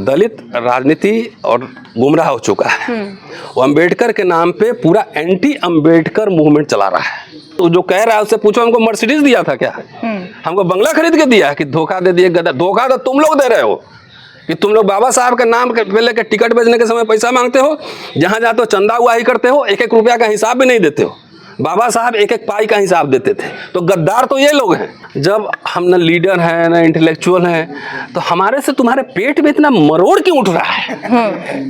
दलित राजनीति और गुमराह हो चुका है। वो अम्बेडकर के नाम पे पूरा एंटी अम्बेडकर मूवमेंट चला रहा है। तो जो कह रहा है उससे पूछो, हमको मर्सिडीज दिया था क्या? हमको बंगला खरीद के दिया है कि धोखा दे दिए? गधा धोखा तो तुम लोग दे रहे हो कि तुम लोग बाबा साहब के नाम के पहले के टिकट बेचने के समय पैसा मांगते हो, जहां जाते हो चंदा उगाही करते हो, एक एक रुपया का हिसाब भी नहीं देते हो। बाबा साहब एक एक पाई का हिसाब देते थे। तो गद्दार तो ये लोग हैं। जब हम न लीडर हैं न इंटेलेक्चुअल हैं, तो हमारे से तुम्हारे पेट में इतना मरोड़ क्यों उठ रहा है?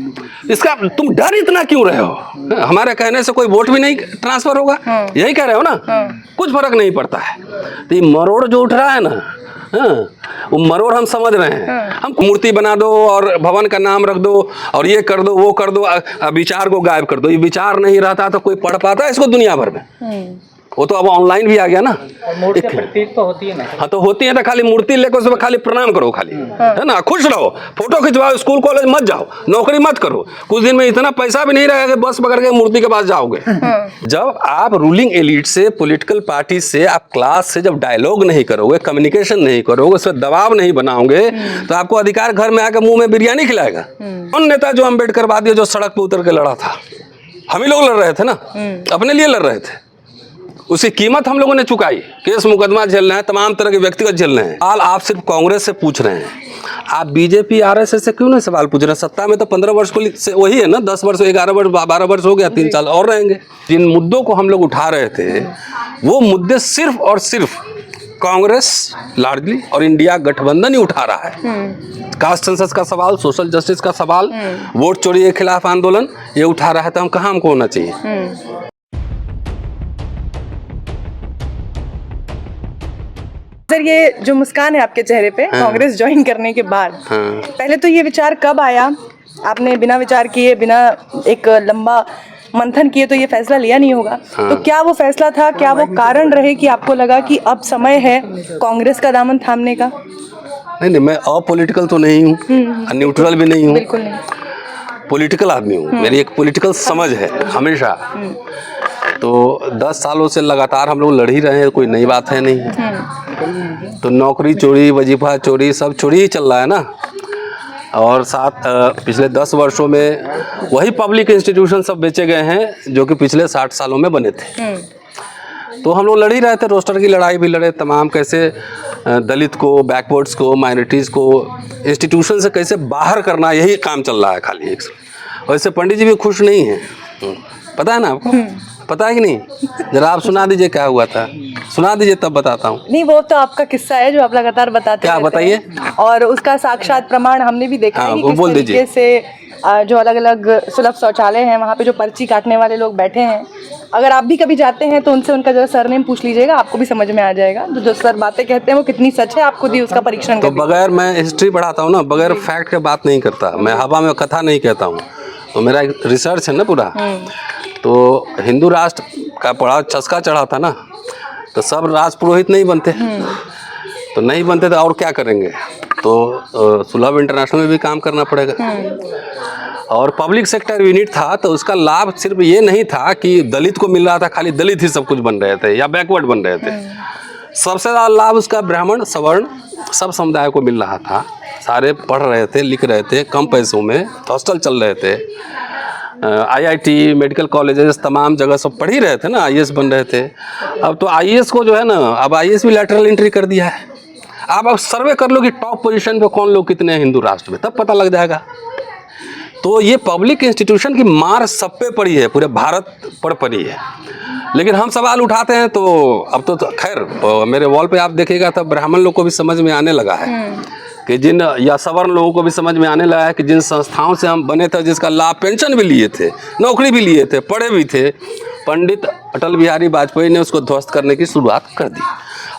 इसका तुम डर इतना क्यों रहे हो? हमारे कहने से कोई वोट भी नहीं ट्रांसफर होगा, यही कह रहे हो ना? कुछ फर्क नहीं पड़ता है। तो ये मरोड़ जो उठ रहा है ना, वो मरोड़ हम समझ रहे हैं। हम मूर्ति बना दो और भवन का नाम रख दो और ये कर दो वो कर दो, विचार को गायब कर दो। ये विचार नहीं रहता तो कोई पढ़ पाता है इसको दुनिया भर में? वो तो अब ऑनलाइन भी आ गया ना। मूर्ति प्रतीक तो होती है ना। हाँ तो होती है, तो खाली मूर्ति लेकर उसमें खाली प्रणाम करो खाली, है ना? खुश रहो, फोटो खिंचवाओ, स्कूल कॉलेज मत जाओ, नौकरी मत करो। कुछ दिन में इतना पैसा भी नहीं रहेगा कि बस पकड़ के मूर्ति के पास जाओगे। जब आप रूलिंग एलिट से, पॉलिटिकल पार्टी से, आप क्लास से जब डायलॉग नहीं करोगे, कम्युनिकेशन नहीं करोगे, उस पर दबाव नहीं बनाओगे, तो आपको अधिकार घर में आकर मुंह में बिरयानी खिलाएगा। कौन नेता जो अम्बेडकरवादी जो सड़क पर उतर के लड़ा था? हम ही लोग लड़ रहे थे ना, अपने लिए लड़ रहे थे। उसकी कीमत हम लोगों ने चुकाई। केस मुकदमा झेलना है, तमाम तरह के व्यक्तिगत झेलने हैं। सवाल आप सिर्फ कांग्रेस से पूछ रहे हैं, आप बीजेपी आरएसएस से क्यों नहीं सवाल पूछ रहे हैं? सत्ता में तो 15 वर्ष को से वही है ना, 10 वर्ष 11 वर्ष 12 वर्ष हो गया, 3 साल और रहेंगे। जिन मुद्दों को हम लोग उठा रहे थे, वो मुद्दे सिर्फ और सिर्फ कांग्रेस लार्जली और इंडिया गठबंधन ही उठा रहा है। कास्ट सेंसस का सवाल, सोशल जस्टिस का सवाल, वोट चोरी के खिलाफ आंदोलन, ये उठा रहा है। तो हम कहाँ हमको होना चाहिए? सर, ये जो मुस्कान है आपके चेहरे पे कांग्रेस ज्वाइन करने के बाद, पहले तो ये विचार कब आया? आपने बिना विचार किए, बिना एक लंबा मंथन किए तो ये फैसला लिया नहीं होगा। तो क्या वो फैसला था, क्या वो कारण रहे कि आपको लगा कि अब समय है कांग्रेस का दामन थामने का? नहीं, मैं अपॉलिटिकल तो नहीं हूँ, न्यूट्रल भी नहीं हूँ, बिल्कुल नहीं, पॉलिटिकल आदमी हूँ। मेरी एक पॉलिटिकल समझ है हमेशा। तो 10 सालों से लगातार हम लोग लड़ ही रहे हैं, कोई नई बात है नहीं। तो नौकरी चोरी, वजीफा चोरी, सब चोरी ही चल रहा है ना। और साथ पिछले 10 वर्षों में वही पब्लिक इंस्टीट्यूशन सब बेचे गए हैं जो कि पिछले 60 सालों में बने थे। तो हम लोग लड़ ही रहे थे, रोस्टर की लड़ाई भी लड़े, तमाम कैसे दलित को, बैकवर्ड्स को, माइनॉरिटीज़ को इंस्टीट्यूशन से कैसे बाहर करना, यही काम चल रहा है खाली। वैसे पंडित जी भी खुश नहीं हैं, पता है ना आपको? पता है कि नहीं? जरा आप सुना दीजिए क्या हुआ था, सुना दीजिए तब बताता हूँ। नहीं, वो तो आपका किस्सा है जो आप लगातार बताते क्या बताइए? और उसका साक्षात प्रमाण हमने भी देखा है कि किस तरीके से जो अलग अलग सुलभ शौचालय हैं, वहाँ पे जो पर्ची काटने वाले लोग बैठे हैं, अगर आप भी कभी जाते हैं तो उनसे उनका जो सरनेम पूछ लीजिएगा, आपको भी समझ में आ जाएगा। जो सर बातें कहते हैं वो कितनी सच है, आपको भी उसका परीक्षण तो बगैर, मैं हिस्ट्री पढ़ाता हूँ ना, बगैर फैक्ट के बात नहीं करता, मैं हवा में कथा नहीं कहता हूँ। तो मेरा एक रिसर्च है ना पूरा। तो हिंदू राष्ट्र का बड़ा चस्का चढ़ा था ना, तो सब राजपुरोहित नहीं बनते, तो नहीं बनते तो और क्या करेंगे? तो सुलभ इंटरनेशनल में भी काम करना पड़ेगा। और पब्लिक सेक्टर यूनिट था, तो उसका लाभ सिर्फ ये नहीं था कि दलित को मिल रहा था, खाली दलित ही सब कुछ बन रहे थे या बैकवर्ड बन रहे थे। सबसे ज़्यादा लाभ उसका ब्राह्मण, सवर्ण, सब समुदाय को मिल रहा था। सारे पढ़ रहे थे, लिख रहे थे, कम पैसों में हॉस्टल चल रहे थे, आईआईटी, मेडिकल कॉलेजेस, तमाम जगह सब पढ़ ही रहे थे ना, आईएएस बन रहे थे। अब तो आईएएस को जो है ना, अब आईएएस भी लैटरल एंट्री कर दिया है। आप अब सर्वे कर लो कि टॉप पोजीशन पे कौन लोग कितने हैं हिंदू राष्ट्र में, तब पता लग जाएगा। तो ये पब्लिक इंस्टीट्यूशन की मार सब पे पड़ी है, पूरे भारत पर पड़ी है। लेकिन हम सवाल उठाते हैं तो अब तो खैर मेरे वॉल पे आप देखिएगा तब ब्राह्मण लोग को भी समझ में आने लगा है कि जिन, या सवर्ण लोगों को भी समझ में आने लगा है कि जिन संस्थाओं से हम बने थे, जिसका लाभ, पेंशन भी लिए थे, नौकरी भी लिए थे, पढ़े भी थे, पंडित अटल बिहारी वाजपेयी ने उसको ध्वस्त करने की शुरुआत कर दी।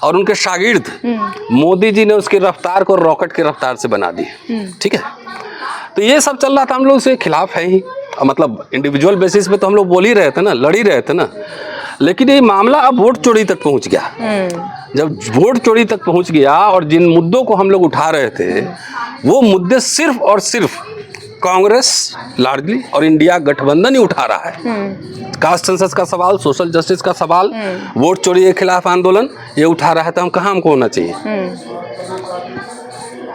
और उनके शागिर्द मोदी जी ने उसकी रफ्तार को रॉकेट की रफ्तार से बना दी। ठीक है, तो ये सब चल रहा था, हम लोग उसके खिलाफ है ही, मतलब इंडिविजुअल बेसिस पे तो हम लोग बोल ही रहे थे ना, लड़ ही रहे थे ना। लेकिन ये मामला अब वोट चोरी तक पहुंच गया। जब वोट चोरी तक पहुंच गया और जिन मुद्दों को हम लोग उठा रहे थे, वो मुद्दे सिर्फ और सिर्फ कांग्रेस लार्जली और इंडिया गठबंधन ही उठा रहा है। कास्ट सेंसस का सवाल, सोशल जस्टिस का सवाल, वोट चोरी के खिलाफ आंदोलन, ये उठा रहा है। तो हम कहाँ हमको होना चाहिए?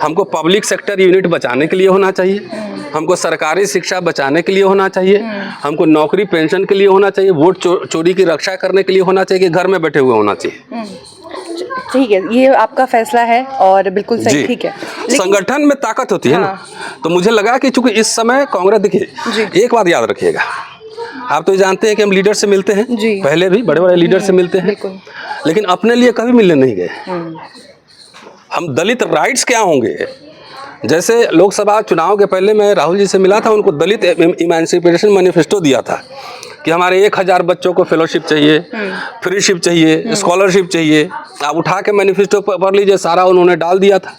हमको पब्लिक सेक्टर यूनिट बचाने के लिए होना चाहिए, हमको सरकारी शिक्षा बचाने के लिए होना चाहिए, हमको नौकरी पेंशन के लिए होना चाहिए, वोट चोरी की रक्षा करने के लिए होना चाहिए, कि घर में बैठे हुए होना चाहिए। ठीक है, ये आपका फैसला है और बिल्कुल सही, ठीक है। संगठन में ताकत होती है ना, तो मुझे लगा कि चूंकि इस समय कांग्रेस, देखिए एक बात याद रखिएगा, आप तो जानते हैं कि हम लीडर से मिलते हैं, पहले भी बड़े बड़े लीडर से मिलते हैं, लेकिन अपने लिए कभी मिलने नहीं गए। हम दलित राइट्स क्या होंगे, जैसे लोकसभा चुनाव के पहले मैं राहुल जी से मिला था, उनको दलित इमांसिपेशन मैनिफेस्टो दिया था कि हमारे 1000 बच्चों को फेलोशिप चाहिए, फ्रीशिप चाहिए, स्कॉलरशिप चाहिए। आप उठा के मैनिफेस्टो पढ़ लीजिए, सारा उन्होंने डाल दिया था।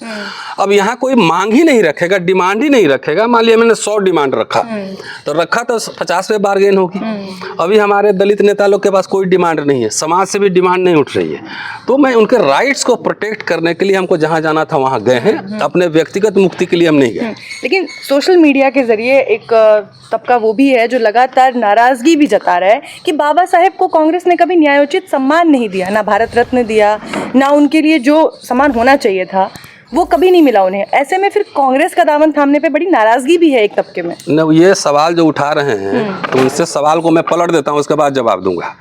अब यहाँ कोई मांग ही नहीं रखेगा, डिमांड ही नहीं रखेगा। मान लिया मैंने 100 डिमांड रखा, तो 50 पे बार्गेन होगी। अभी हमारे दलित नेता लोग के पास कोई डिमांड नहीं है, समाज से भी डिमांड नहीं उठ रही है। तो मैं उनके राइट्स को प्रोटेक्ट करने के लिए हमको जहाँ जाना था वहाँ गए हैं, अपने व्यक्तिगत मुक्ति के लिए हम नहीं गए। लेकिन सोशल मीडिया के जरिए एक तबका वो भी है जो लगातार नाराजगी भी जता रहा है कि बाबा साहेब को कांग्रेस ने कभी न्यायोचित सम्मान नहीं दिया, ना भारत रत्न दिया, ना उनके लिए जो सम्मान होना चाहिए था वो कभी नहीं मिला उन्हें। ऐसे में फिर कांग्रेस का दामन थामने पे बड़ी नाराजगी भी है एक तबके में। न, ये सवाल जो उठा रहे हैं, तो उनसे सवाल को मैं पलट देता हूँ, उसके बाद जवाब दूंगा।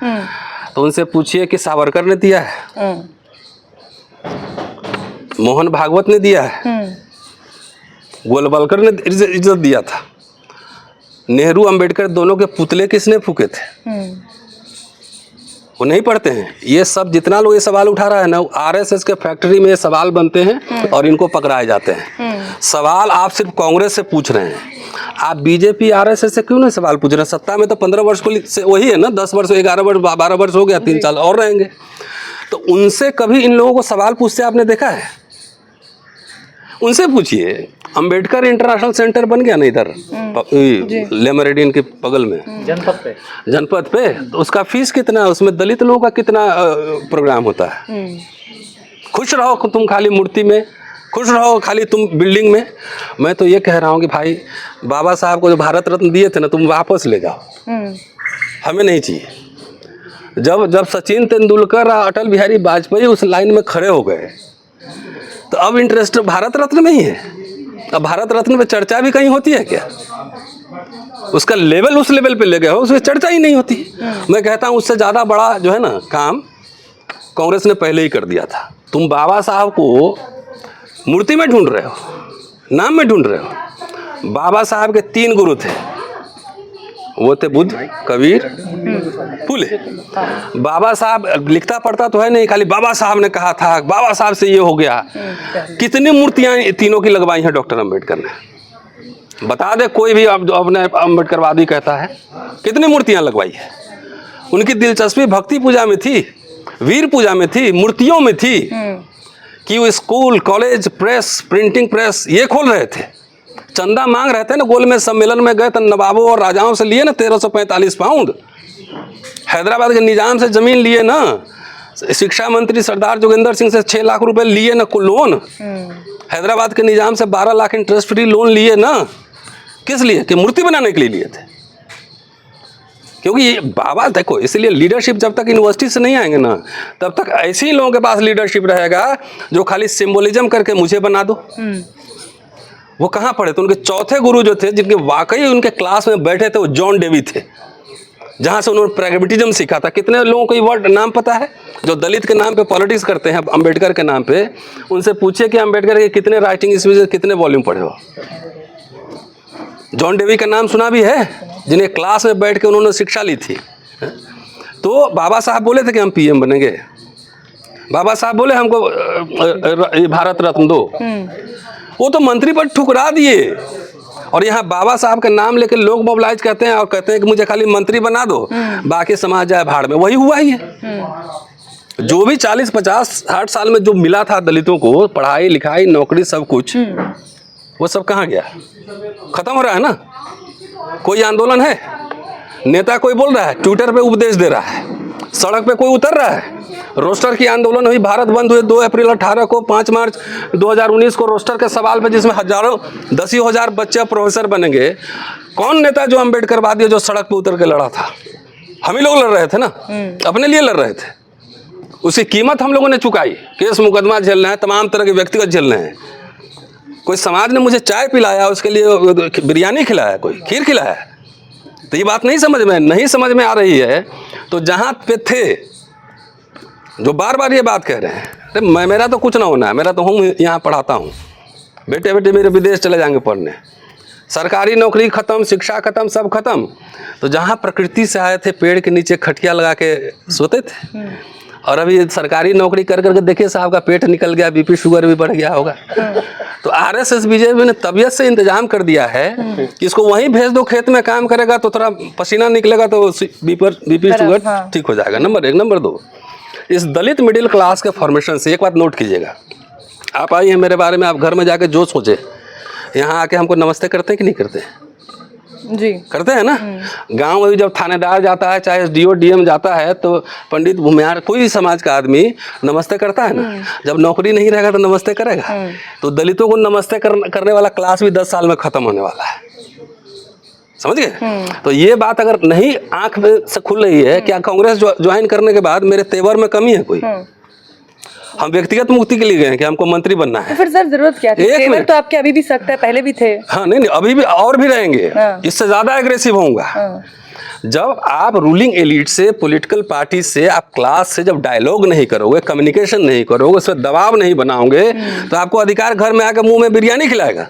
तो उनसे पूछिए कि सावरकर ने दिया है, मोहन भागवत ने दिया है, गोलवलकर ने इज्जत दिया था, नेहरू अंबेडकर दोनों के पुतले किसने फूके थे? वो नहीं पढ़ते हैं। ये सब जितना लोग ये सवाल उठा रहा है ना, आरएसएस के फैक्ट्री में ये सवाल बनते हैं और इनको पकड़ाए जाते हैं। सवाल आप सिर्फ कांग्रेस से पूछ रहे हैं, आप बीजेपी आरएसएस से क्यों नहीं सवाल पूछ रहे हैं? सत्ता में तो 15 वर्ष को वही है ना, 10 वर्ष 11 वर्ष 12 वर्ष हो गया, 3 साल और रहेंगे। तो उनसे कभी इन लोगों को सवाल पूछते आपने देखा है? उनसे पूछिए, अंबेडकर इंटरनेशनल सेंटर बन गया ना इधर ले मेरिडियन के बगल में, जनपद पे, तो उसका फीस कितना है? उसमें दलित लोगों का कितना प्रोग्राम होता है? खुश रहो तुम खाली मूर्ति में, खुश रहो खाली तुम बिल्डिंग में। मैं तो ये कह रहा हूँ कि भाई बाबा साहब को जो भारत रत्न दिए थे ना, तुम वापस ले जाओ, हमें नहीं चाहिए। जब सचिन तेंदुलकर और अटल बिहारी वाजपेयी उस लाइन में खड़े हो गए, तो अब इंटरेस्ट भारत रत्न में ही है। अब भारत रत्न पे चर्चा भी कहीं होती है क्या? उसका लेवल उस लेवल पे ले गए हो, उसमें चर्चा ही नहीं होती। मैं कहता हूँ उससे ज़्यादा बड़ा जो है ना काम कांग्रेस ने पहले ही कर दिया था। तुम बाबा साहब को मूर्ति में ढूंढ रहे हो, नाम में ढूंढ रहे हो। बाबा साहब के 3 गुरु थे, वो थे बुद्ध, कबीर, फूले। बाबा साहब लिखता पढ़ता तो है नहीं, खाली बाबा साहब ने कहा था, बाबा साहब से ये हो गया। कितनी मूर्तियां तीनों की लगवाई हैं डॉक्टर अंबेडकर ने? बता दे कोई भी अब जो अपने अंबेडकरवादी कहता है, कितनी मूर्तियां लगवाई है? उनकी दिलचस्पी भक्ति पूजा में थी, वीर पूजा में थी, मूर्तियों में थी कि वो school, college, press, printing press ये खोल रहे थे। चंदा मांग रहे थे ना, गोलमेज सम्मेलन में गए तो नवाबों और राजाओं से लिए ना 1345 पाउंड। हैदराबाद के निजाम से जमीन लिए ना, शिक्षा मंत्री सरदार जोगिंदर सिंह से 6 लाख रुपए लिए ना लोन। हैदराबाद के निजाम से 12 लाख इंटरेस्ट फ्री लोन लिए ना, किस लिए? कि मूर्ति बनाने के लिए लिए थे। क्योंकि ये बाबा देखो, इसलिए लीडरशिप जब तक यूनिवर्सिटी से नहीं आएंगे ना, तब तक ऐसे ही लोगों के पास लीडरशिप रहेगा जो खाली सिंबोलिज्म करके मुझे बना दो। वो कहाँ पढ़े? तो उनके चौथे गुरु जो थे, जिनके वाकई उनके क्लास में बैठे थे, वो जॉन डेवी थे, जहाँ से उन्होंने प्रैग्मेटिज्म सीखा था। कितने लोगों को ये वर्ड नाम पता है जो दलित के नाम पे पॉलिटिक्स करते हैं अंबेडकर के नाम पे? उनसे पूछिए कि अंबेडकर के कितने राइटिंग स्पीचेस, कितने वॉल्यूम पढ़े हो? जॉन डेवी का नाम सुना भी है, जिन्हें क्लास में बैठ के उन्होंने शिक्षा ली थी। तो बाबा साहब बोले थे कि हम पीएम बनेंगे, बाबा साहब बोले हमको भारत रत्न दो, वो तो मंत्री पर ठुकरा दिए। और यहाँ बाबा साहब का नाम लेकर लोग मोबिलाइज करते हैं और कहते हैं कि मुझे खाली मंत्री बना दो, बाकी समाज जाए भाड़ में। वही हुआ ही है। जो भी 40, 50, 60 साल में जो मिला था दलितों को, पढ़ाई लिखाई, नौकरी, सब कुछ, वो सब कहाँ गया? खत्म हो रहा है ना। कोई आंदोलन है, नेता कोई बोल रहा है, ट्विटर पे उपदेश दे रहा है, सड़क पे कोई उतर रहा है। रोस्टर की आंदोलन हुई, भारत बंद हुए 2 अप्रैल 18 को, 5 मार्च 2019 को रोस्टर के सवाल पे, जिसमें हजारों 10,000 बच्चे प्रोफेसर बनेंगे। कौन नेता जो अंबेडकरवादी जो सड़क पे उतर के लड़ा था? हम ही लोग लड़ रहे थे ना, अपने लिए लड़ रहे थे। उसकी कीमत हम लोगों ने चुकाई। केस मुकदमा झेलना है, तमाम तरह के व्यक्तिगत झेलने हैं। कोई समाज ने मुझे चाय पिलाया, उसके लिए बिरयानी खिलाया, कोई खीर खिलाया, तो ये बात नहीं समझ में आ रही है। तो जहाँ पे थे जो बार बार ये बात कह रहे हैं, अरे मेरा तो कुछ ना होना है, मेरा तो हूँ यहाँ पढ़ाता हूँ, बेटे बेटे मेरे विदेश चले जाएंगे पढ़ने, सरकारी नौकरी खत्म, शिक्षा खत्म, सब खत्म। तो जहाँ प्रकृति से आए थे, पेड़ के नीचे खटिया लगा के सोते थे, और अभी सरकारी नौकरी कर करके देखिए साहब का पेट निकल गया, बीपी शुगर भी बढ़ गया होगा। तो आरएसएस बीजेपी ने तबीयत से इंतजाम कर दिया है कि इसको वहीं भेज दो, खेत में काम करेगा तो थोड़ा पसीना निकलेगा तो बीपी शुगर ठीक हो जाएगा। नंबर 1। नंबर 2, इस दलित मिडिल क्लास के फॉर्मेशन से एक बात नोट कीजिएगा, आप आई हैं मेरे बारे में, आप घर में जाके जो सोचे, यहाँ आके हमको नमस्ते करते हैं कि नहीं करते हैं? जी करते हैं ना। गांव में भी जब थानेदार जाता है, चाहे एसडीओ डीएम जाता है, तो पंडित भूमिहार कोई भी समाज का आदमी नमस्ते करता है ना। जब नौकरी नहीं रहेगा तो नमस्ते करेगा। तो दलितों को नमस्ते करने वाला क्लास भी 10 साल में खत्म होने वाला है, समझ गए? तो ये बात अगर नहीं आंख से खुल रही है, क्या कांग्रेस ज्वाइन करने के बाद मेरे तेवर में कमी है कोई? हम व्यक्तिगत मुक्ति के लिए गए हैं कि हमको मंत्री बनना है। तो फिर सर जरूरत क्या थी? तेवर तो आपके अभी भी सख्त है, पहले भी थे। हाँ नहीं, अभी भी और भी रहेंगे, इससे ज्यादा एग्रेसिव होऊंगा। जब आप रूलिंग एलिट से, पॉलिटिकल पार्टी से, आप क्लास से जब डायलॉग नहीं करोगे, कम्युनिकेशन नहीं करोगे, उस पर दबाव नहीं बनाओगे, तो आपको अधिकार घर में आकर मुंह में बिरयानी खिलाएगा।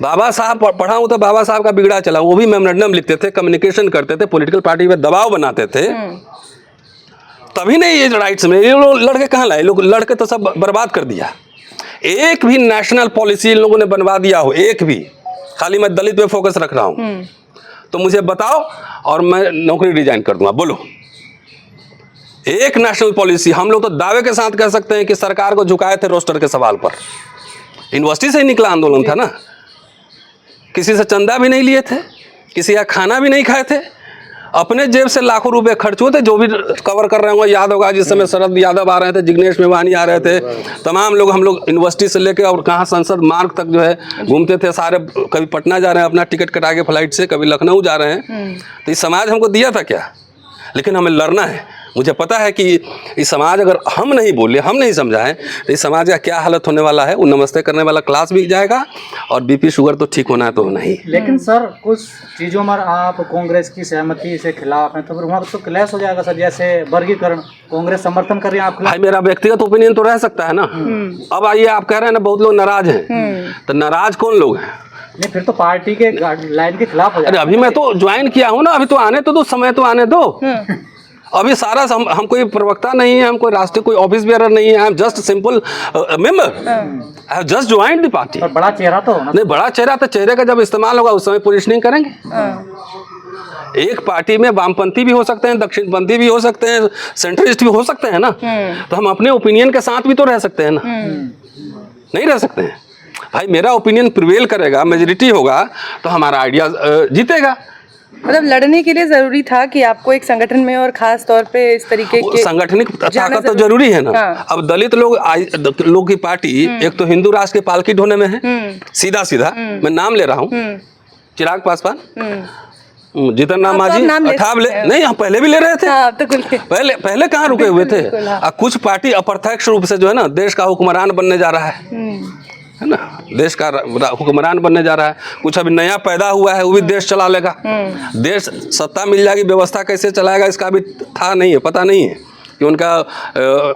बाबा साहब पढ़ा हूं तो बाबा साहब का बिगड़ा चला, वो भी मेमोरेंडम लिखते थे, कम्युनिकेशन करते थे, पॉलिटिकल पार्टी पे दबाव बनाते थे, तभी नहीं ये राइट्स में ये लोग लड़के कहाँ लाए? लोग लड़के तो सब बर्बाद कर दिया। एक भी नेशनल पॉलिसी इन लोगों ने बनवा दिया हो, एक भी? खाली मैं दलित पे फोकस रख रहा हूँ, तो मुझे बताओ और मैं नौकरी रिजाइन कर दूंगा। बोलो, एक नेशनल पॉलिसी। हम लोग तो दावे के साथ कह सकते हैं कि सरकार को झुकाए थे रोस्टर के सवाल पर। यूनिवर्सिटी से ही निकला आंदोलन था ना, किसी से चंदा भी नहीं लिए थे, किसी का खाना भी नहीं खाए थे, अपने जेब से लाखों रुपए खर्च हुए थे। जो भी कवर कर रहे होंगे याद होगा, जिस समय शरद यादव आ रहे थे, जिग्नेश मेवानी आ रहे थे, तमाम लोग, हम लोग यूनिवर्सिटी से लेके और कहाँ संसद मार्ग तक जो है घूमते थे सारे। कभी पटना जा रहे हैं अपना टिकट कटा के फ्लाइट से, कभी लखनऊ जा रहे हैं। तो ये समाज हमको दिया था क्या? लेकिन हमें लड़ना है। मुझे पता है कि ये समाज अगर हम नहीं बोले, हम नहीं समझाएं, तो इस समाज का क्या हालत होने वाला है। वो नमस्ते करने वाला क्लास भी जाएगा और बीपी शुगर तो ठीक होना है तो नहीं। लेकिन सर कुछ चीज़ों में आप कांग्रेस की सहमति से खिलाफ हैं, तो फिर वहाँ तो क्लैश हो जाएगा सर। जैसे वर्गीकरण, कांग्रेस समर्थन कर रही है, आप भाई मेरा व्यक्तिगत ओपिनियन तो रह सकता है ना। अब आइए, आप कह रहे हैं ना बहुत लोग नाराज हैं, तो नाराज कौन लोग हैं? नहीं, फिर तो पार्टी के लाइन के खिलाफ हो जाएगा। अरे अभी मैं तो ज्वाइन किया हूँ ना, अभी तो आने तो दो, समय तो आने दो। अभी सारा हम कोई प्रवक्ता नहीं है, हम कोई राष्ट्रीय कोई ऑफिस बेयरर नहीं है, I am just simple member, I have just joined the party. और बड़ा चेहरा तो होना। नहीं, बड़ा चेहरा तो चेहरे का जब इस्तेमाल होगा उस समय पोजिशनिंग करेंगे। एक पार्टी में वामपंथी भी हो सकते हैं, दक्षिणपंथी भी हो सकते हैं, सेंट्रिस्ट भी हो सकते हैं ना। तो हम अपने ओपिनियन के साथ भी तो रह सकते हैं ना, नहीं रह सकते हैं? भाई मेरा ओपिनियन प्रिवेल करेगा, मेजोरिटी होगा, तो हमारा आइडिया जीतेगा। मतलब लड़ने के लिए जरूरी था कि आपको एक संगठन में, और खास तौर पे इस तरीके के संगठनिक ताकत तो जरूरी है ना। अब दलित लोग की पार्टी एक तो हिंदू राष्ट्र की पालकी ढोने में है, सीधा सीधा मैं नाम ले रहा हूँ, चिराग पासवान, जीतन राम मांझी, अठावले, नहीं हम पहले भी ले रहे थे। तो पहले कहाँ रुके हुए थे? कुछ पार्टी अप्रत्यक्ष रूप से जो है ना देश का हुक्मरान बनने जा रहा है ना, देश का हुक्मरान बनने जा रहा है। कुछ अभी नया पैदा हुआ है, वो भी देश चला लेगा। देश सत्ता मिल जाएगी, व्यवस्था कैसे चलाएगा इसका भी था नहीं है, पता नहीं है कि उनका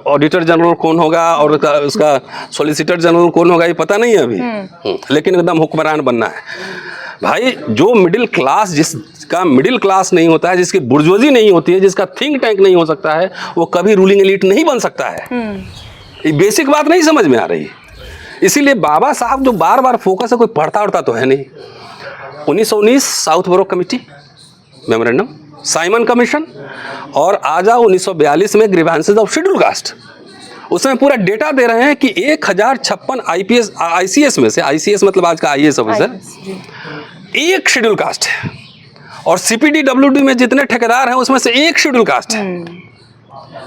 ऑडिटर जनरल कौन होगा और उसका सॉलिसिटर जनरल कौन होगा, ये पता नहीं है अभी। लेकिन एकदम हुक्मरान बनना है भाई। जो मिडिल क्लास, जिसका मिडिल क्लास नहीं होता है, जिसकी बुर्जुआजी नहीं होती है, जिसका थिंक टैंक नहीं हो सकता है, वो कभी रूलिंग एलीट नहीं बन सकता है। ये बेसिक बात नहीं समझ में आ रही। इसीलिए बाबा साहब जो बार बार फोकस है, कोई पढ़ता उड़ता तो है नहीं। 1919 साउथ बोरो कमेटी मेमोरेंडम, साइमन कमीशन, और आजा 1942 में ग्रीवेंसेस ऑफ शेड्यूल कास्ट। उसमें पूरा डेटा दे रहे हैं कि 1056 IPS ICS में से, ICS मतलब आज का IAS ऑफिसर, एक शेड्यूल कास्ट है। और CPDWD में जितने ठेकेदार हैं उसमें से एक शेड्यूल कास्ट है।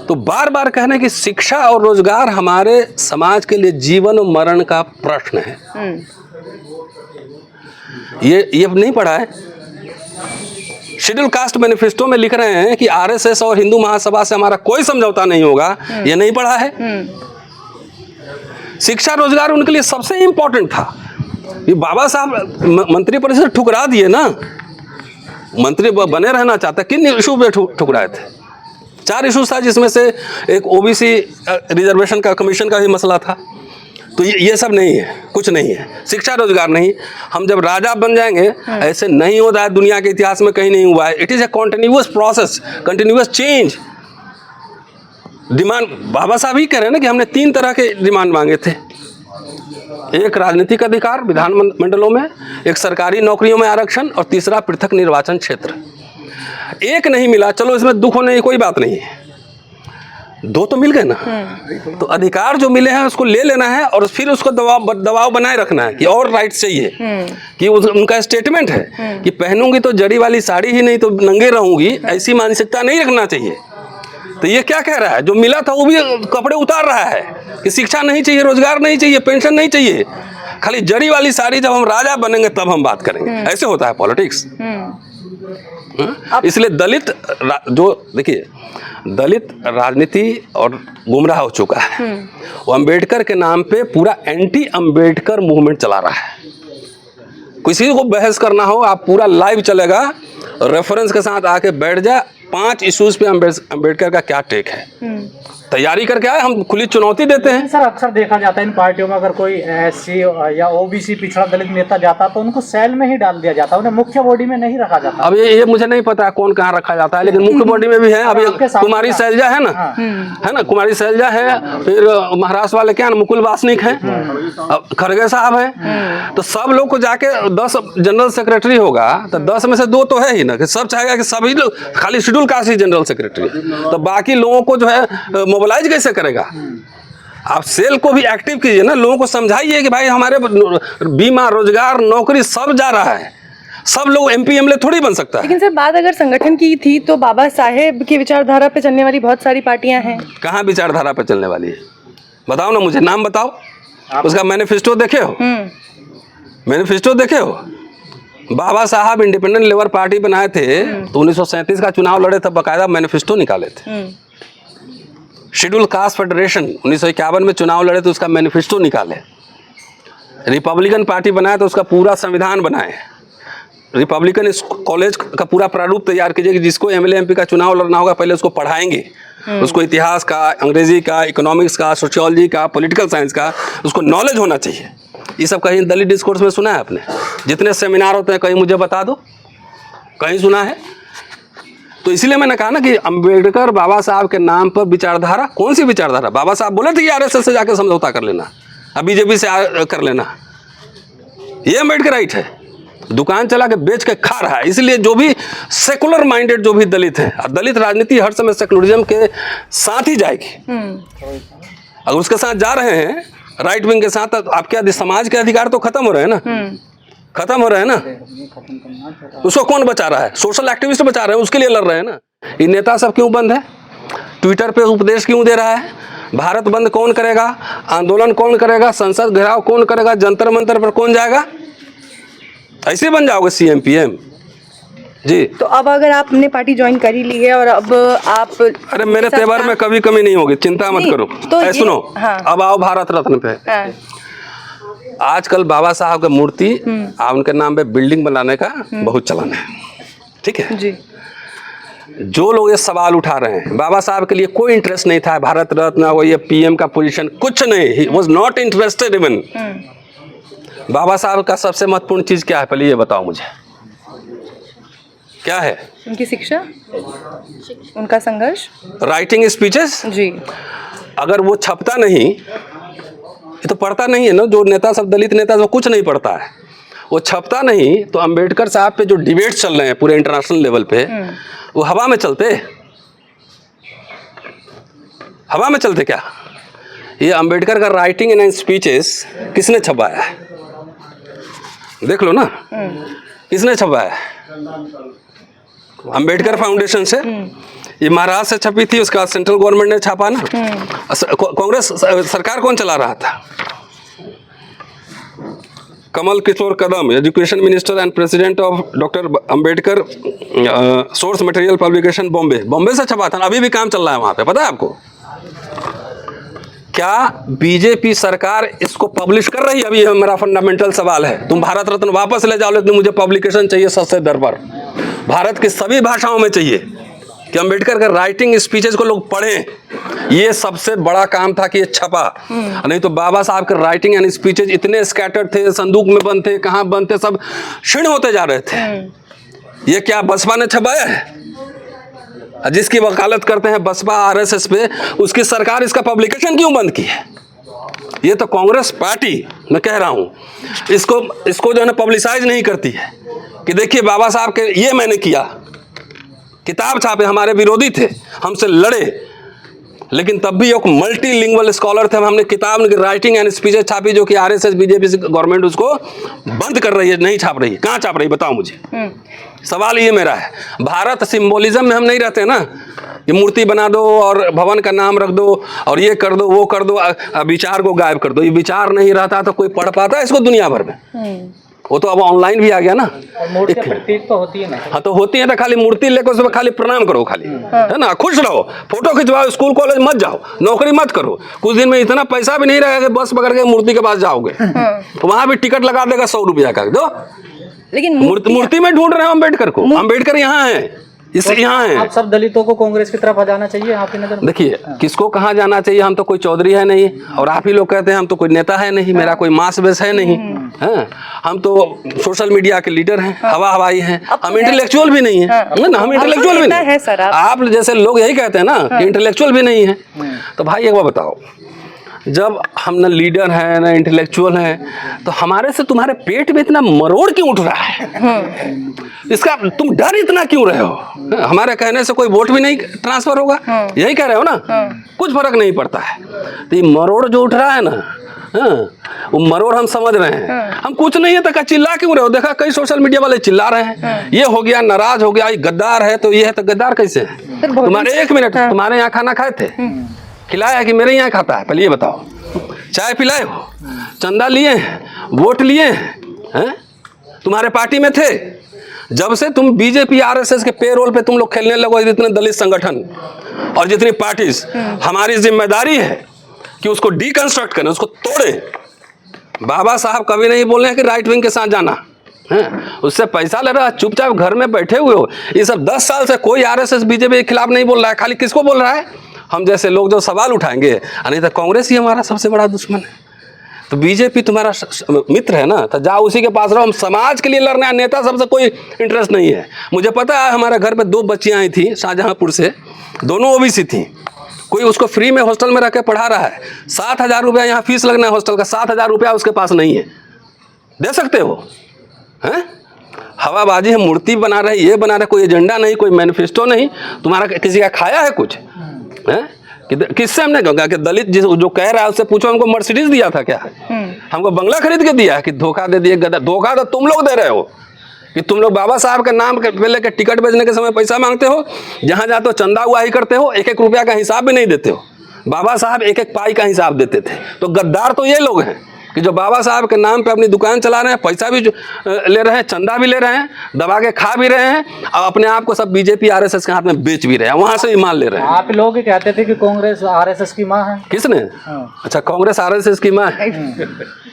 तो बार बार कहने कि शिक्षा और रोजगार हमारे समाज के लिए जीवन और मरण का प्रश्न है। ये नहीं पढ़ा है? शेड्यूल कास्ट मैनिफेस्टो में लिख रहे हैं कि RSS और हिंदू महासभा से हमारा कोई समझौता नहीं होगा। ये नहीं पढ़ा है? शिक्षा रोजगार उनके लिए सबसे इम्पोर्टेंट था। ये बाबा साहब मंत्री परिषद ठुकरा दिए ना, मंत्री बने रहना चाहते, किन इशू पे ठुकराए थे? 4 इशूज था, जिसमें से एक ओबीसी रिजर्वेशन का कमीशन का भी मसला था। तो ये सब नहीं है, कुछ नहीं है, शिक्षा रोजगार नहीं। हम जब राजा बन जाएंगे, ऐसे नहीं होता है, दुनिया के इतिहास में कहीं नहीं हुआ है। It is a continuous process, continuous change. Demand Baba Saheb ही कह रहे हैं ना कि हमने 3 तरह के डिमांड मांगे थे। एक राजनीतिक अधिकार विधानमंडलों में, एक सरकारी नौकरियों में आरक्षण, और तीसरा पृथक निर्वाचन क्षेत्र। एक नहीं मिला, चलो इसमें दुख होने की कोई बात नहीं है, 2 तो मिल गए ना। तो अधिकार जो मिले हैं उसको ले लेना है, और फिर उसको दबाव बनाए रखना है कि और राइट्स चाहिए। कि उनका स्टेटमेंट है कि पहनूंगी तो जड़ी वाली साड़ी ही, नहीं तो नंगे रहूंगी, ऐसी मानसिकता नहीं रखना चाहिए। तो ये क्या कह रहा है? जो मिला था वो भी कपड़े उतार रहा है कि शिक्षा नहीं चाहिए, रोजगार नहीं चाहिए, पेंशन नहीं चाहिए, खाली जड़ी वाली साड़ी, जब हम राजा बनेंगे तब हम बात करेंगे। ऐसे होता है पॉलिटिक्स। इसलिए दलित जो देखिए, दलित राजनीति और गुमराह हो चुका है। वो अंबेडकर के नाम पे पूरा एंटी अंबेडकर मूवमेंट चला रहा है। किसी को बहस करना हो, आप पूरा लाइव चलेगा, रेफरेंस के साथ आके बैठ जा, 5 इश्यूज पे अंबेडकर का क्या टेक है, तैयारी करके आए, हम खुली चुनौती देते हैं। सर अक्सर देखा जाता है इन पार्टियों में, अगर कोई एससी या ओबीसी पिछड़ा दलित नेता जाता तो उनको सेल में ही डाल दिया जाता, उन्हें मुख्य बॉडी में नहीं रखा जाता। अब ये मुझे नहीं पता है कौन कहाँ रखा जाता है, लेकिन मुख्य बॉडी में भी है। अभी कुमारी शैलजा है ना, है ना, कुमारी शैलजा है, फिर महाराष्ट्र वाले क्या ना, मुकुल वासनिक है, खड़गे साहब है। तो सब लोग को जाके 10 जनरल सेक्रेटरी होगा, तो 10 में से 2 तो है ही ना, कि सब चाहेगा कि सभी लोग, खाली शेड्यूल कास्ट ही जनरल सेक्रेटरी, तो बाकी लोगों को जो है मोबिलाइज कैसे करेगा? आप सेल को भी एक्टिव कीजिए ना, लोगों को समझाइए कि भाई हमारे बीमा, रोजगार, नौकरी सब जा रहा है, सब लोग MP MLA थोड़ी बन सकता है। लेकिन सर बात अगर संगठन की थी तो बाबा साहेब की विचारधारा पे चलने वाली बहुत सारी पार्टियां हैं। कहाँ विचारधारा पे चलने वाली है? बताओ ना, मुझे नाम बताओ। उसका मैनिफेस्टो देखे हो? मैनिफेस्टो देखे हो? बाबा साहब इंडिपेंडेंट लेबर पार्टी बनाए थे तो 1937 का चुनाव लड़े, तब बकायदा मैनिफेस्टो निकाले थे। शेड्यूल कास्ट फेडरेशन 1951 में चुनाव लड़े तो उसका मैनिफेस्टो निकाले। रिपब्लिकन पार्टी बनाए तो उसका पूरा संविधान बनाए। रिपब्लिकन कॉलेज का पूरा प्रारूप तैयार कीजिए कि जिसको MLA MP का चुनाव लड़ना होगा पहले उसको पढ़ाएंगे, उसको इतिहास का, अंग्रेजी का, इकोनॉमिक्स का, सोशियोलॉजी का, पॉलिटिकल साइंस का उसको नॉलेज होना चाहिए। ये सब कहीं दलित डिस्कोर्स में सुना है आपने? जितने सेमिनार होते हैं कहीं मुझे बता दो, कहीं सुना है? तो इसलिए मैंने कहा ना कि अंबेडकर बाबा साहब के नाम पर विचारधारा, कौन सी विचारधारा? बाबा साहब बोले थे कि RSS से जाकर समझौता कर लेना, अब BJP से कर लेना, ये अंबेडकर राइट है। दुकान चला के बेच के खा रहा है। इसलिए जो भी सेकुलर माइंडेड जो भी दलित है, दलित राजनीति हर समय सेकुलरिज्म के साथ ही जाएगी। अगर उसके साथ जा रहे हैं राइट विंग के साथ, तो आपके समाज के अधिकार तो खत्म हो रहे हैं ना, खत्म हो रहे हैं ना। उसको कौन बचा रहा है? सोशल एक्टिविस्ट बचा रहे हैं, उसके लिए लड़ रहे हैं ना। ये नेता सब क्यों बंद है? ट्विटर पे उपदेश क्यों दे रहा है? भारत बंद कौन करेगा? आंदोलन कौन करेगा? संसद घेराव कौन करेगा? जंतर मंतर पर कौन जाएगा? ऐसे बन जाओगे CM PM जी। तो अब अगर आपने पार्टी ज्वाइन कर ही ली है और अब आप, अरे मेरे तेवर में कभी कमी नहीं होगी, चिंता मत करो। तो सुनो, हाँ। अब आओ भारत रत्न पे। हाँ। आजकल बाबा साहब का मूर्ति उनके नाम पे बिल्डिंग बनाने का बहुत चलन है, ठीक है जी। जो लोग ये सवाल उठा रहे हैं, बाबा साहब के लिए कोई इंटरेस्ट नहीं था भारत रत्न वो ये PM का पोजीशन, कुछ नहीं, he was not interested even. Baba Saheb का सबसे महत्वपूर्ण चीज क्या है? पहले ये बताओ मुझे, क्या है? उनकी शिक्षा, उनका संघर्ष, राइटिंग स्पीचेस जी। अगर वो छपता नहीं, ये तो पढ़ता नहीं है ना, जो नेता सब दलित नेता सब कुछ नहीं पढ़ता है, वो छपता नहीं, तो अंबेडकर साहब पे जो डिबेट चल रहे हैं पूरे इंटरनेशनल लेवल पे, वो हवा में चलते, हवा में चलते क्या? ये अंबेडकर का राइटिंग एंड स्पीचेस किसने छपाया है? देख लो ना, किसने छपाया है? अंबेडकर फाउंडेशन से। ये महाराष्ट्र से छपी थी, उसका सेंट्रल गवर्नमेंट ने छापा ना। कांग्रेस सरकार कौन चला रहा था? Kamal Kishore Kadam, education minister and president of doctor Ambedkar source material publication Bombay, Bombay से छपा था। अभी भी काम चल रहा है वहाँ पे, पता है आपको? क्या बीजेपी सरकार इसको पब्लिश कर रही है? अभी मेरा फंडामेंटल सवाल है। तुम भारत रत्न वापस ले जाओ, लेकिन मुझे पब्लिकेशन चाहिए सस्ते दर पर, भारत की सभी भाषाओं में चाहिए, कि अम्बेडकर के राइटिंग स्पीचेस को लोग पढ़ें। ये सबसे बड़ा काम था कि ये छपा, नहीं तो बाबा साहब के राइटिंग एंड स्पीचेस इतने स्कैटर्ड थे, संदूक में बंद थे, कहाँ बंद थे, सब क्षीण होते जा रहे थे। ये क्या बसपा ने छपाया है? जिसकी वकालत करते हैं बसपा आरएसएस पे, उसकी सरकार इसका पब्लिकेशन क्यों बंद की है? ये तो कांग्रेस पार्टी, मैं कह रहा हूँ, इसको जो है ना पब्लिसाइज नहीं करती है कि देखिए बाबा साहब के ये मैंने किया। किताब छापे, हमारे विरोधी थे, हमसे लड़े, लेकिन तब भी एक मल्टीलिंगुअल स्कॉलर थे। हमने किताब उनकी राइटिंग एंड स्पीचेस छापी, जो कि आरएसएस बीजेपी गवर्नमेंट उसको बंद कर रही है, नहीं छाप रही है। कहाँ छाप रही है बताओ मुझे। सवाल ये मेरा है। भारत सिंबोलिज्म में हम नहीं रहते ना, ये मूर्ति बना दो और भवन का नाम रख दो और ये कर दो वो कर दो, विचार को गायब कर दो। ये विचार नहीं रहता तो कोई पढ़ पाता है इसको दुनिया भर में? वो तो अब ऑनलाइन भी आ गया ना। और मूर्ति प्रतीक तो होती है ना। हाँ तो होती है, तो खाली मूर्ति लेकर उसमें खाली प्रणाम करो खाली, है ना, खुश रहो, फोटो खिंचवाओ, स्कूल कॉलेज मत जाओ, नौकरी मत करो। कुछ दिन में इतना पैसा भी नहीं रहेगा कि बस पकड़ के मूर्ति के पास जाओगे, तो वहां भी टिकट लगा देगा 100 रुपया का दो। लेकिन मूर्ति में ढूंढ रहे हो अम्बेडकर को, अम्बेडकर यहाँ है, इस यहाँ है। आप सब दलितों को कांग्रेस की तरफ आ जाना चाहिए आपकी नजर में? देखिए किसको कहाँ जाना चाहिए, हम तो कोई चौधरी है नहीं, और आप ही लोग कहते हैं हम तो कोई नेता है नहीं, मेरा कोई मास बेस है नहीं, है, हम तो सोशल मीडिया के लीडर हैं, हवा हवाई हैं, हम इंटेलेक्चुअल भी नहीं है ना, हम इंटेलेक्चुअल भी नहीं है। आप जैसे लोग यही कहते हैं ना कि इंटेलेक्चुअल भी नहीं है। तो भाई एक बार बताओ, जब हम न लीडर हैं न इंटेलेक्चुअल हैं, तो हमारे से तुम्हारे पेट में इतना मरोड़ क्यों उठ रहा है? इसका तुम डर इतना क्यों रहे हो? हमारे कहने से कोई वोट भी नहीं ट्रांसफर होगा, यही कह रहे हो ना? कुछ फर्क नहीं पड़ता है। तो ये मरोड़ जो उठ रहा है ना, वो मरोड़ हम समझ रहे हैं। हम कुछ नहीं है तो चिल्ला क्यों रहे हो? देखा कई सोशल मीडिया वाले चिल्ला रहे हैं, ये हो गया, नाराज हो गया, ये गद्दार है, तो ये है, तो गद्दार कैसे है? तुम्हारे 1 मिनट तुम्हारे यहाँ खाना खाए थे, खिलाया कि मेरे यहाँ खाता है? पहले ये बताओ। चाय पिलाए हो, चंदा लिए, वोट लिए हैं, तुम्हारे पार्टी में थे। जब से तुम बीजेपी आरएसएस के पेरोल पे तुम लोग खेलने लगो, जितने दलित संगठन और जितनी पार्टीज, हमारी जिम्मेदारी है कि उसको डिकंस्ट्रक्ट करें, उसको तोड़े। बाबा साहब कभी नहीं बोले हैं कि राइट विंग के साथ जाना है, उससे पैसा ले रहा, चुपचाप घर में बैठे हुए हो। ये सब 10 साल से कोई आरएसएस बीजेपी के खिलाफ नहीं बोल रहा है, खाली किसको बोल रहा है? हम जैसे लोग जो सवाल उठाएंगे, नहीं तो कांग्रेस ही हमारा सबसे बड़ा दुश्मन है। तो बीजेपी तुम्हारा मित्र है ना, तो जाओ उसी के पास रहो। हम समाज के लिए लड़ने हैं, नेता सबसे कोई इंटरेस्ट नहीं है। मुझे पता है हमारे घर पे 2 बच्चियां आई थी शाहजहांपुर से, दोनों ओबीसी थी। कोई उसको फ्री में हॉस्टल में रख के पढ़ा रहा है, 7,000 रुपया यहाँ फीस लगना है हॉस्टल का, 7,000 रुपया उसके पास नहीं है। दे सकते हो? हैं? हवाबाजी है, मूर्ति बना रहे, ये बना रहे, कोई एजेंडा नहीं, कोई मैनिफेस्टो नहीं। तुम्हारा किसी का खाया है कुछ? हैं? किससे हमने कहा कि दलित जो कह रहा है उससे पूछो, हमको मर्सिडीज दिया था क्या? हमको बंगला खरीद के दिया है कि धोखा दे दिए? धोखा तो तुम लोग दे रहे हो कि तुम लोग बाबा साहब के नाम पे लेके टिकट बेचने के समय पैसा मांगते हो, जहां जाते हो चंदा उगाही करते हो, 1-1 रुपया का हिसाब भी नहीं देते हो। बाबा साहब 1-1 पाई का हिसाब देते थे। तो गद्दार तो ये लोग हैं कि जो बाबा साहब के नाम पे अपनी दुकान चला रहे हैं, पैसा भी ले रहे हैं, चंदा भी ले रहे हैं, दबा के खा भी रहे हैं, और अपने आप को सब बीजेपी आरएसएस के हाथ में बेच भी रहे हैं, वहां से ही माल ले रहे हैं। आप लोग कहते थे कि कांग्रेस आरएसएस की माँ है। किसने? अच्छा, कांग्रेस आरएसएस की माँ है।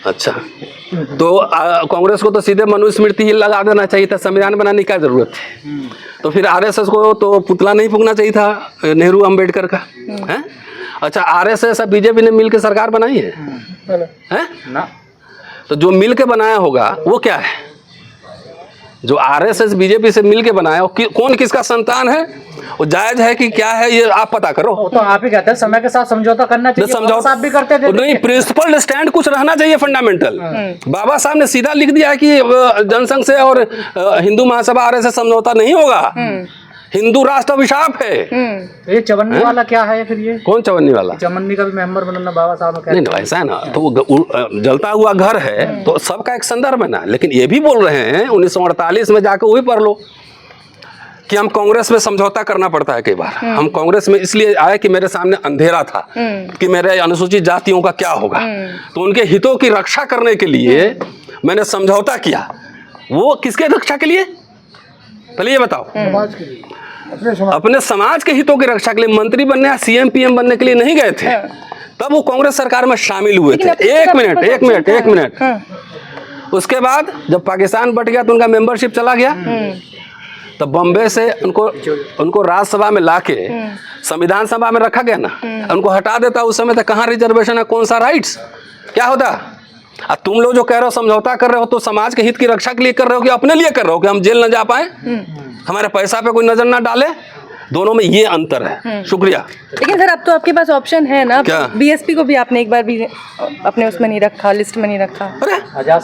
अच्छा, तो कांग्रेस को तो सीधे मनुस्मृति ही लगा देना चाहिए था, संविधान बनाने की क्या जरूरत है? तो फिर आरएसएस को तो पुतला नहीं फूंकना चाहिए था नेहरू अम्बेडकर का, है? अच्छा, आरएसएस और बीजेपी ने मिलकर सरकार बनाई है, हैं? ना। तो जो मिल के बनाया होगा वो क्या है? जो आरएसएस बीजेपी से मिल के बनाया, कौन किसका संतान है, वो जायज है कि क्या है, ये आप पता करो। वो तो आप ही कहते हैं समय के साथ समझौता करना चाहिए। समझौता आप भी करते थे। नहीं, प्रिंसिपल स्टैंड कुछ रहना चाहिए, फंडामेंटल। बाबा साहब ने सीधा लिख दिया है कि जनसंघ से और हिंदू महासभा आरएसएस समझौता नहीं होगा, हिंदू राष्ट्र अभिशाप है। ये चवन्नी वाला क्या है फिर? ये कौन चवन्नी वाला? चवन्नी का भी मेंबर बनना बाबा साहब का। नहीं, ऐसा है ना, तो जलता हुआ घर है तो सबका एक संदर्भ है ना। लेकिन ये भी बोल रहे हैं 1948 में जाकर वो भी पढ़ लो कि हम कांग्रेस में समझौता करना पड़ता है कई बार। हम कांग्रेस में इसलिए आए कि मेरे सामने अंधेरा था कि मेरे अनुसूचित जातियों का क्या होगा, तो उनके हितों की रक्षा करने के लिए मैंने समझौता किया। वो किसके रक्षा के लिए? पहले ये बताओ। अपने समाज के हितों की रक्षा के लिए मंत्री बनने या सीएम पीएम बनने के लिए नहीं गए थे, तब वो कांग्रेस सरकार में शामिल हुए थे। एक मिनट। उसके बाद जब पाकिस्तान बट गया तो उनका मेंबरशिप चला गया, तो बॉम्बे से उनको राज्यसभा में लाके संविधान सभा में रखा गया ना, उनको हटा देता उस समय तक कहाँ रिजर्वेशन है, कौन सा राइट्स, क्या होता। अब तुम लोग जो कह रहे हो समझौता कर रहे हो तो समाज के हित की रक्षा के लिए कर रहे हो कि अपने लिए कर रहे हो कि हम जेल न जा पाए, हमारे पैसा पे कोई नजर ना डाले, दोनों में ये अंतर है। शुक्रिया। लेकिन सर अब तो आपके पास ऑप्शन है ना, क्या? बीएसपी को भी आपने एक बार भी अपने उसमें नहीं रखा, लिस्ट में नहीं रखा। अरे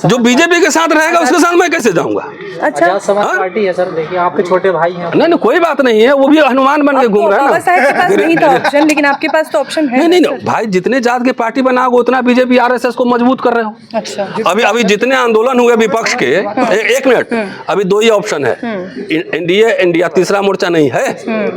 जो बीजेपी के साथ रहेगा उसके साथ मैं कैसे जाऊंगा? अच्छा, आजाद समाज पार्टी है सर, देखिए आपके छोटे भाई हैं। नहीं कोई बात नहीं है, वो भी हनुमान बन के घूम रहा है बाबा ना। साहब के पास नहीं था ऑप्शन, लेकिन आपके पास तो ऑप्शन है। नहीं भाई, जितने जात की पार्टी बनाओगे उतना बीजेपी आरएसएस को मजबूत कर रहे हो। अच्छा, अभी जितने आंदोलन हुए विपक्ष के, एक मिनट, अभी दो ही ऑप्शन है, इंडिया, तीसरा मोर्चा नहीं है।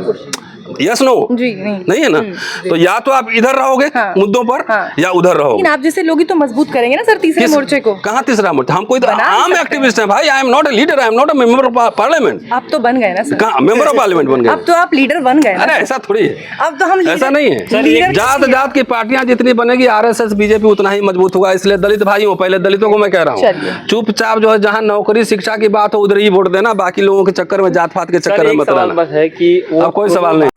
यस नो जी नहीं है ना, तो या तो आप इधर रहोगे मुद्दों पर या उधर रहोगे। लेकिन आप जैसे लोग ही तो मजबूत करेंगे ना सर तीसरे मोर्चे को। कहाँ तीसरा मोर्चा? हम कोई आम एक्टिविस्ट हैं भाई। I am not a leader, I am not a member of parliament. आप तो बन गए ना सर, कहाँ मेंबर ऑफ पार्लियामेंट बन गए? अब तो आप लीडर बन गए ना। अरे ऐसा थोड़ी है, अब तो हम ऐसा नहीं है। जात की पार्टियां जितनी बनेगी आरएसएस बीजेपी उतना ही मजबूत होगा। इसलिए दलित भाई हो, पहले दलितों को मैं कह रहा हूँ, चुपचाप जो है जहाँ नौकरी शिक्षा की बात हो उधर ही वोट देना, बाकी लोगों के चक्कर में, जात पात के चक्कर में मत रहना। है कि अब कोई सवाल नहीं।